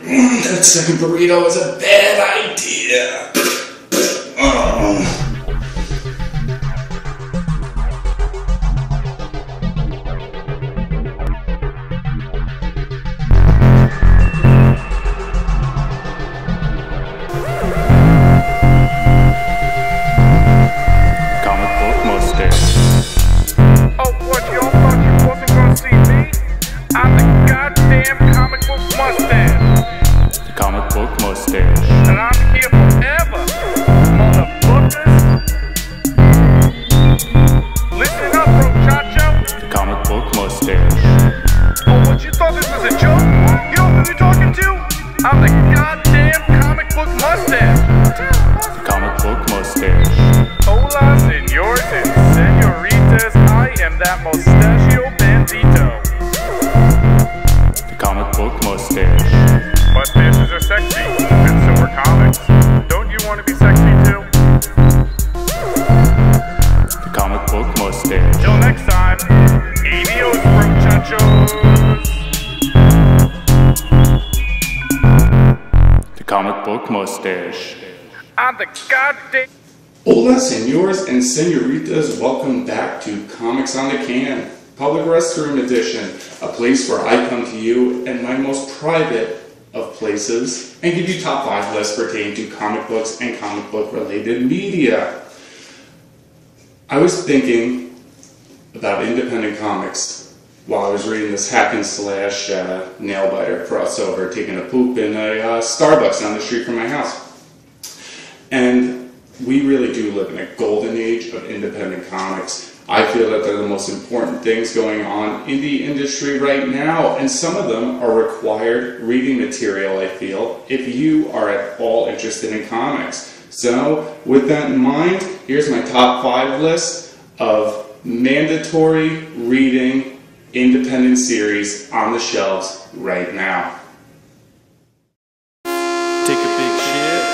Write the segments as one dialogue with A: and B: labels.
A: That second burrito is a bad idea. Oh.
B: Comic book mustache.
C: And I'm here forever, motherfuckers. Listen up, Mustacho.
B: Comic book mustache.
C: Oh, what, you thought this was a joke? You know who you're talking to? I'm the goddamn comic book mustache.
B: Comic book mustache.
C: Hola, senores and senoritas. I am that Mustachio bandito.
B: Comic book mustache.
C: Mustaches are sexy, and so are comics. Don't you want to be sexy too?
B: The comic book mustache.
C: Till next time, adios, muchachos.
B: The comic book mustache.
C: I'm the goddamn...
A: Hola, senors and senoritas. Welcome back to Comics on the Can, Public Restroom Edition, a place where I come to you in my most private of places and give you top 5 lists pertaining to comic books and comic book related media. I was thinking about independent comics while I was reading this hack and slash nail biter crossover, taking a poop in a Starbucks on the street from my house. And we really do live in a golden age of independent comics. I feel that they're the most important things going on in the industry right now, and some of them are required reading material, I feel, if you are at all interested in comics. So, with that in mind, here's my top 5 list of mandatory reading independent series on the shelves right now.
B: Take a big shit.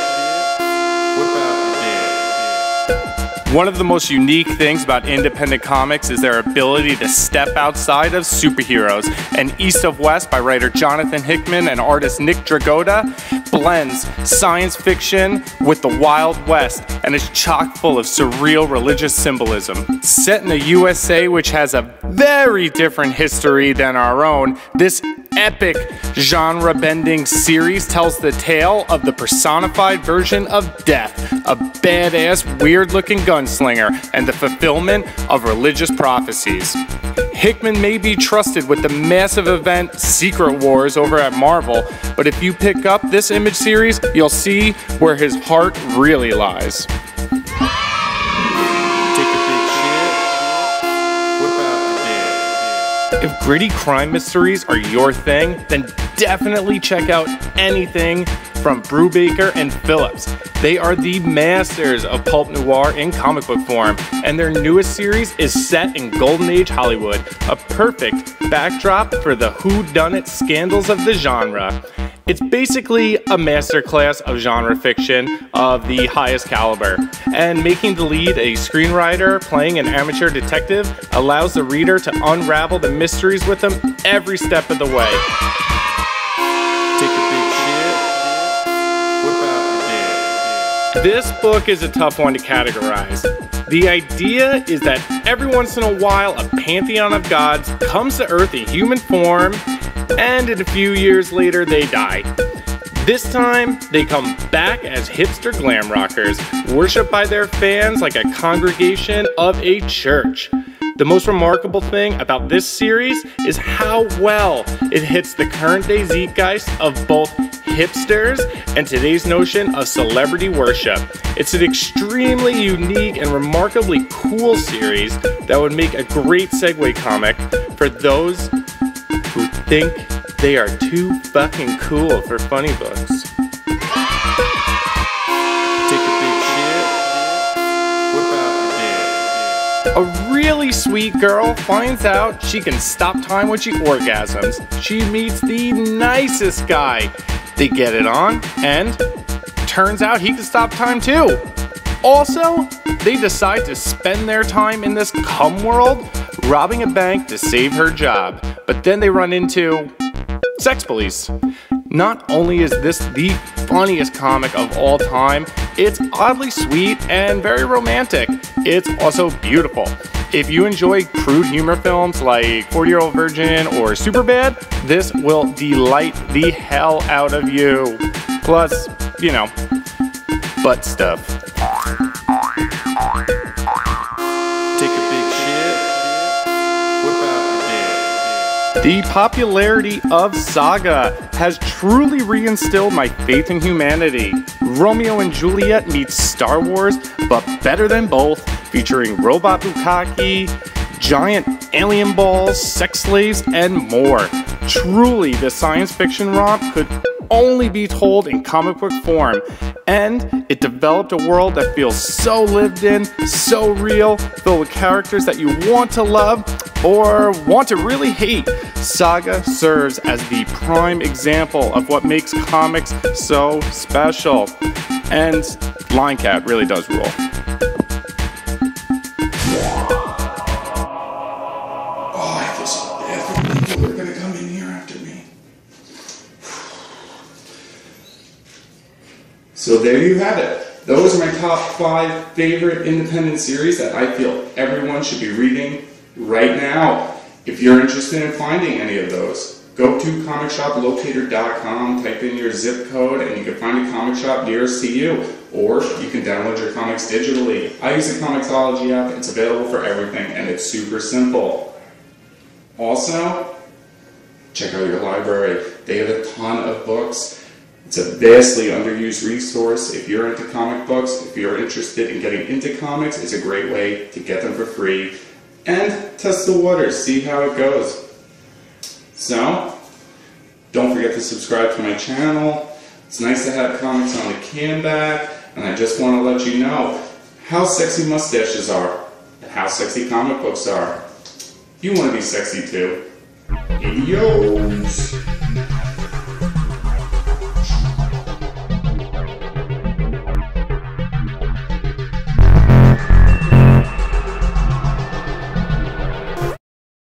B: Whip out the dick.
D: One of the most unique things about independent comics is their ability to step outside of superheroes. And East of West by writer Jonathan Hickman and artist Nick Dragotta blends science fiction with the Wild West and is chock full of surreal religious symbolism. Set in the USA, which has a very different history than our own, this epic genre-bending series tells the tale of the personified version of death, a badass, weird-looking gunslinger, and the fulfillment of religious prophecies. Hickman may be trusted with the massive event Secret Wars over at Marvel, but if you pick up this Image series, you'll see where his heart really lies. If gritty crime mysteries are your thing, then definitely check out anything from Brubaker and Phillips. They are the masters of pulp noir in comic book form, and their newest series is set in Golden Age Hollywood, a perfect backdrop for the whodunit scandals of the genre. It's basically a masterclass of genre fiction of the highest caliber, and making the lead a screenwriter playing an amateur detective allows the reader to unravel the mysteries with them every step of the way.
B: Take a big shit. Whip out the dick.
D: This book is a tough one to categorize. The idea is that every once in a while a pantheon of gods comes to Earth in human form, and in a few years later they die. This time, they come back as hipster glam rockers, worshipped by their fans like a congregation of a church. The most remarkable thing about this series is how well it hits the current day zeitgeist of both hipsters and today's notion of celebrity worship. It's an extremely unique and remarkably cool series that would make a great segue comic for those who think they are too fucking cool for funny books.
B: Take a big shit. Whip out the dick.
D: A really sweet girl finds out she can stop time when she orgasms. She meets the nicest guy. They get it on, and turns out he can stop time too. Also, they decide to spend their time in this cum world robbing a bank to save her job. But then they run into sex police. Not only is this the funniest comic of all time, it's oddly sweet and very romantic. It's also beautiful. If you enjoy crude humor films like 40-Year-Old Virgin or Superbad, this will delight the hell out of you. Plus, you know, butt stuff.
B: Take a big shit. Whip out the dick.
D: The popularity of Saga has truly reinstilled my faith in humanity. Romeo and Juliet meets Star Wars, but better than both, featuring robot bukkake, giant alien balls, sex slaves, and more. Truly, the science fiction romp could only be told in comic book form, and it developed a world that feels so lived in, so real, filled with characters that you want to love or want to really hate. Saga serves as the prime example of what makes comics so special, and Lion Cat really does rule.
A: People are gonna come in here after me. So there you have it. Those are my top 5 favorite independent series that I feel everyone should be reading right now. If you're interested in finding any of those, go to comicshoplocator.com, type in your zip code, and you can find a comic shop nearest to you. Or you can download your comics digitally. I use the Comixology app. It's available for everything, and it's super simple. Also, check out your library. They have a ton of books. It's a vastly underused resource. If you're into comic books, if you're interested in getting into comics, it's a great way to get them for free and test the waters, see how it goes. So, don't forget to subscribe to my channel. It's nice to have comics on the can back, and I just want to let you know how sexy mustaches are and how sexy comic books are. You want to be sexy too. Adios!